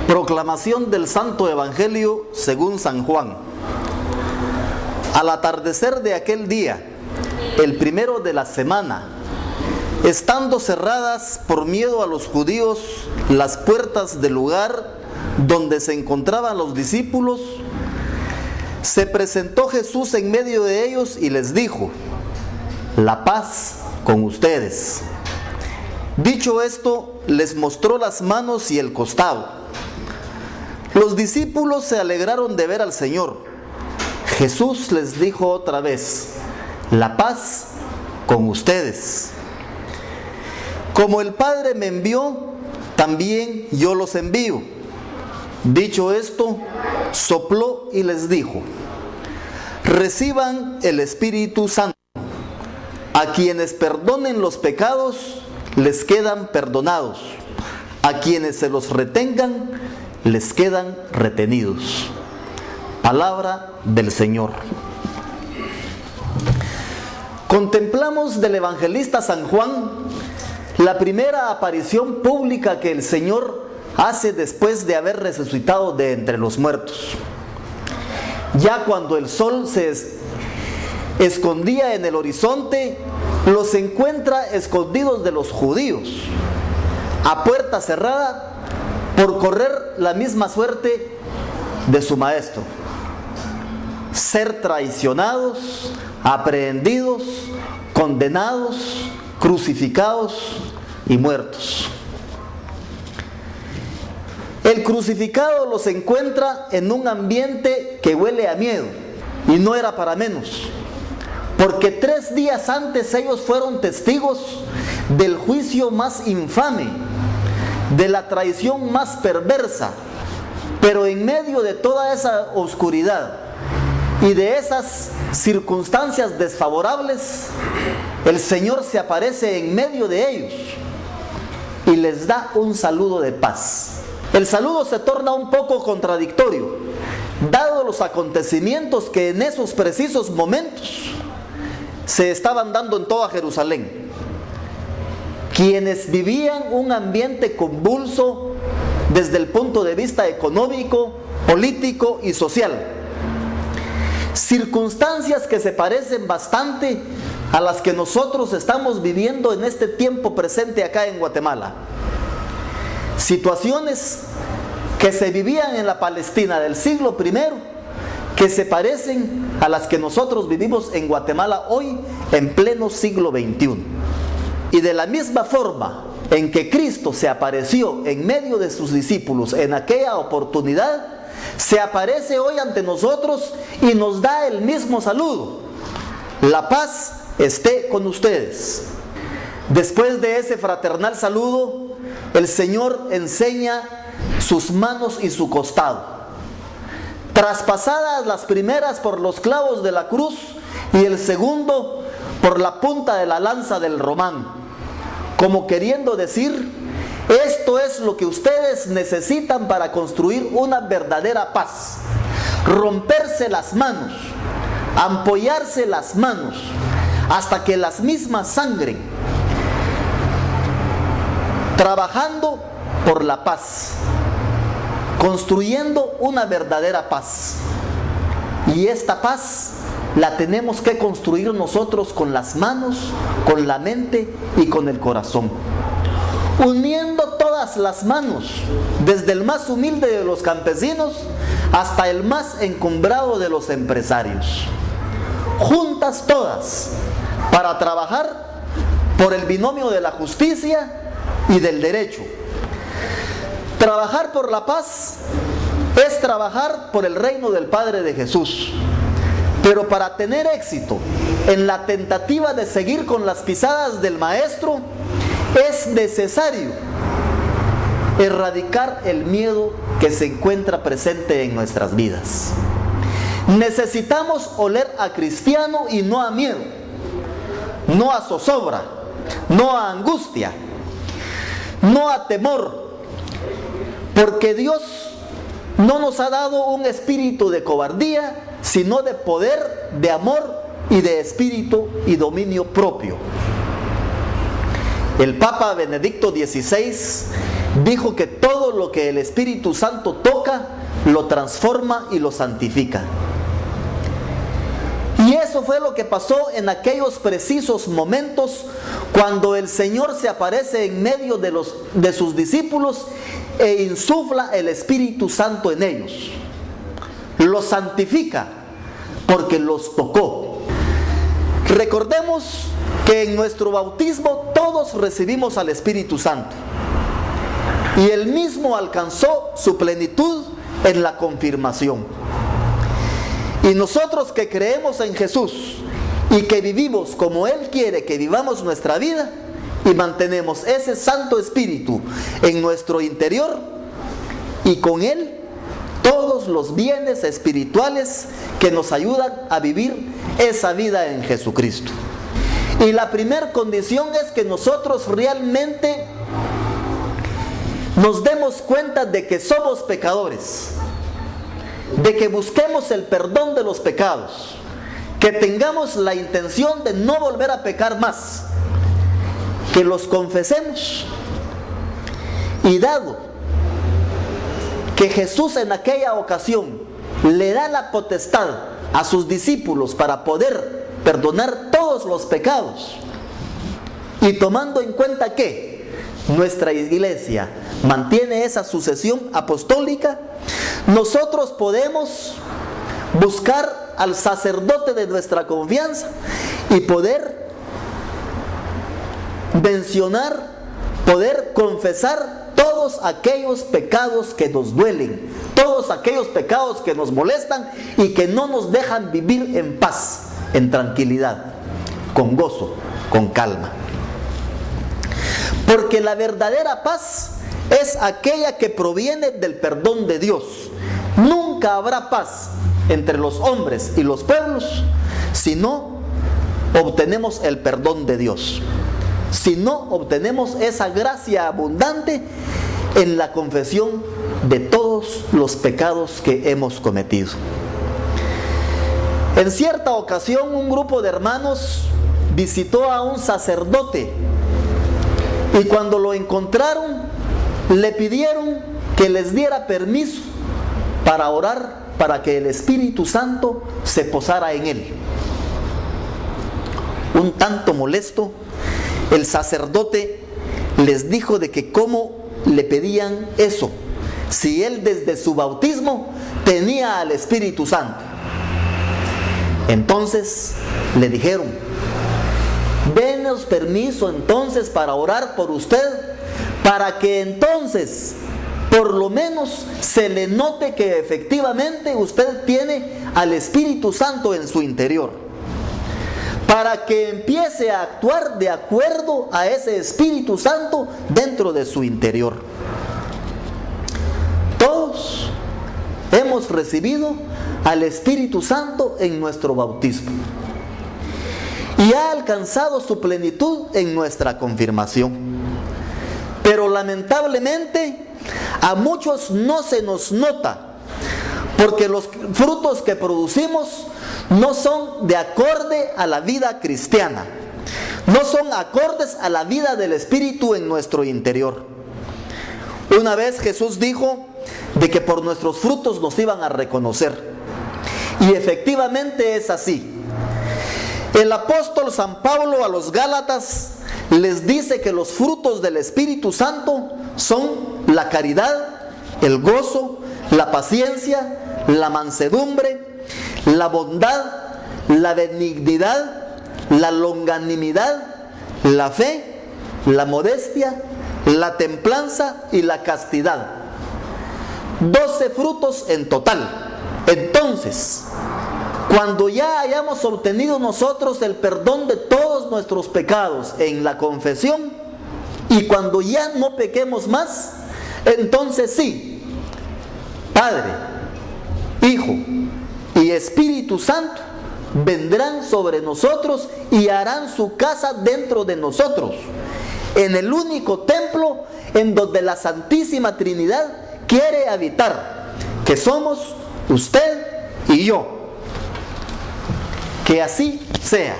Proclamación del Santo Evangelio según San Juan. Al atardecer de aquel día, el primero de la semana, estando cerradas por miedo a los judíos las puertas del lugar donde se encontraban los discípulos, se presentó Jesús en medio de ellos y les dijo: la paz con ustedes. Dicho esto, les mostró las manos y el costado. Los discípulos se alegraron de ver al Señor. Jesús les dijo otra vez: la paz con ustedes. Como el Padre me envió, también yo los envío. Dicho esto, sopló y les dijo: reciban el Espíritu Santo. A quienes perdonen los pecados, les quedan perdonados. A quienes se los retengan, les quedan retenidos. Palabra del Señor. Contemplamos del evangelista San Juan la primera aparición pública que el Señor hace después de haber resucitado de entre los muertos. Ya cuando el sol se escondía en el horizonte, los encuentra escondidos de los judíos, a puerta cerrada, por correr la misma suerte de su maestro: ser traicionados, aprehendidos, condenados, crucificados y muertos. El crucificado los encuentra en un ambiente que huele a miedo, y no era para menos, porque 3 días antes ellos fueron testigos del juicio más infame, de la traición más perversa. Pero en medio de toda esa oscuridad y de esas circunstancias desfavorables, el Señor se aparece en medio de ellos y les da un saludo de paz. El saludo se torna un poco contradictorio, dado los acontecimientos que en esos precisos momentos se estaban dando en toda Jerusalén. Quienes vivían un ambiente convulso desde el punto de vista económico, político y social. Circunstancias que se parecen bastante a las que nosotros estamos viviendo en este tiempo presente acá en Guatemala. Situaciones que se vivían en la Palestina del siglo I, que se parecen a las que nosotros vivimos en Guatemala hoy, en pleno siglo XXI. Y de la misma forma en que Cristo se apareció en medio de sus discípulos en aquella oportunidad, se aparece hoy ante nosotros y nos da el mismo saludo: la paz esté con ustedes. Después de ese fraternal saludo, el Señor enseña sus manos y su costado, traspasadas las primeras por los clavos de la cruz y el segundo por la punta de la lanza del romano, como queriendo decir: esto es lo que ustedes necesitan para construir una verdadera paz. Romperse las manos, ampollarse las manos, hasta que las mismas sangren, trabajando por la paz, construyendo una verdadera paz. Y esta paz la tenemos que construir nosotros con las manos, con la mente y con el corazón, uniendo todas las manos, desde el más humilde de los campesinos hasta el más encumbrado de los empresarios, juntas todas, para trabajar por el binomio de la justicia y del derecho. Trabajar por la paz es trabajar por el reino del Padre de Jesús. Pero para tener éxito en la tentativa de seguir con las pisadas del Maestro, es necesario erradicar el miedo que se encuentra presente en nuestras vidas. Necesitamos oler a cristiano y no a miedo, no a zozobra, no a angustia, no a temor, porque Dios no nos ha dado un espíritu de cobardía, sino de poder, de amor y de espíritu y dominio propio. El Papa Benedicto XVI dijo que todo lo que el Espíritu Santo toca, lo transforma y lo santifica. Y eso fue lo que pasó en aquellos precisos momentos cuando el Señor se aparece en medio de sus discípulos e insufla el Espíritu Santo en ellos. Los santifica porque los tocó. Recordemos que en nuestro bautismo todos recibimos al Espíritu Santo. Y Él mismo alcanzó su plenitud en la confirmación. Y nosotros que creemos en Jesús y que vivimos como Él quiere que vivamos nuestra vida y mantenemos ese Santo Espíritu en nuestro interior, y con Él todos los bienes espirituales que nos ayudan a vivir esa vida en Jesucristo. Y la primera condición es que nosotros realmente nos demos cuenta de que somos pecadores, de que busquemos el perdón de los pecados, que tengamos la intención de no volver a pecar más, que los confesemos. Y dado que Jesús en aquella ocasión le da la potestad a sus discípulos para poder perdonar todos los pecados, y tomando en cuenta que nuestra iglesia mantiene esa sucesión apostólica, nosotros podemos buscar al sacerdote de nuestra confianza y poder mencionar, poder confesar todos aquellos pecados que nos duelen, todos aquellos pecados que nos molestan y que no nos dejan vivir en paz, en tranquilidad, con gozo, con calma. Porque la verdadera paz es aquella que proviene del perdón de Dios. Nunca habrá paz entre los hombres y los pueblos si no obtenemos el perdón de Dios, si no obtenemos esa gracia abundante en la confesión de todos los pecados que hemos cometido. En cierta ocasión, un grupo de hermanos visitó a un sacerdote, y cuando lo encontraron le pidieron que les diera permiso para orar para que el Espíritu Santo se posara en él. Un tanto molesto, el sacerdote les dijo de que cómo le pedían eso, si él desde su bautismo tenía al Espíritu Santo. Entonces le dijeron: denos permiso entonces para orar por usted, para que entonces por lo menos se le note que efectivamente usted tiene al Espíritu Santo en su interior, para que empiece a actuar de acuerdo a ese Espíritu Santo dentro de su interior. Todos hemos recibido al Espíritu Santo en nuestro bautismo y ha alcanzado su plenitud en nuestra confirmación. Pero lamentablemente a muchos no se nos nota, porque los frutos que producimos no son de acorde a la vida cristiana, no son acordes a la vida del Espíritu en nuestro interior. Una vez Jesús dijo de que por nuestros frutos nos iban a reconocer, y efectivamente es así. El apóstol San Pablo a los Gálatas les dice que los frutos del Espíritu Santo son la caridad, el gozo, la paciencia, la mansedumbre, la bondad, la benignidad, la longanimidad, la fe, la modestia, la templanza y la castidad. 12 frutos en total. Entonces, cuando ya hayamos obtenido nosotros el perdón de todos nuestros pecados en la confesión, y cuando ya no pequemos más, entonces sí, Padre, Hijo y Espíritu Santo vendrán sobre nosotros y harán su casa dentro de nosotros, en el único templo en donde la Santísima Trinidad quiere habitar, que somos usted y yo. Que así sea.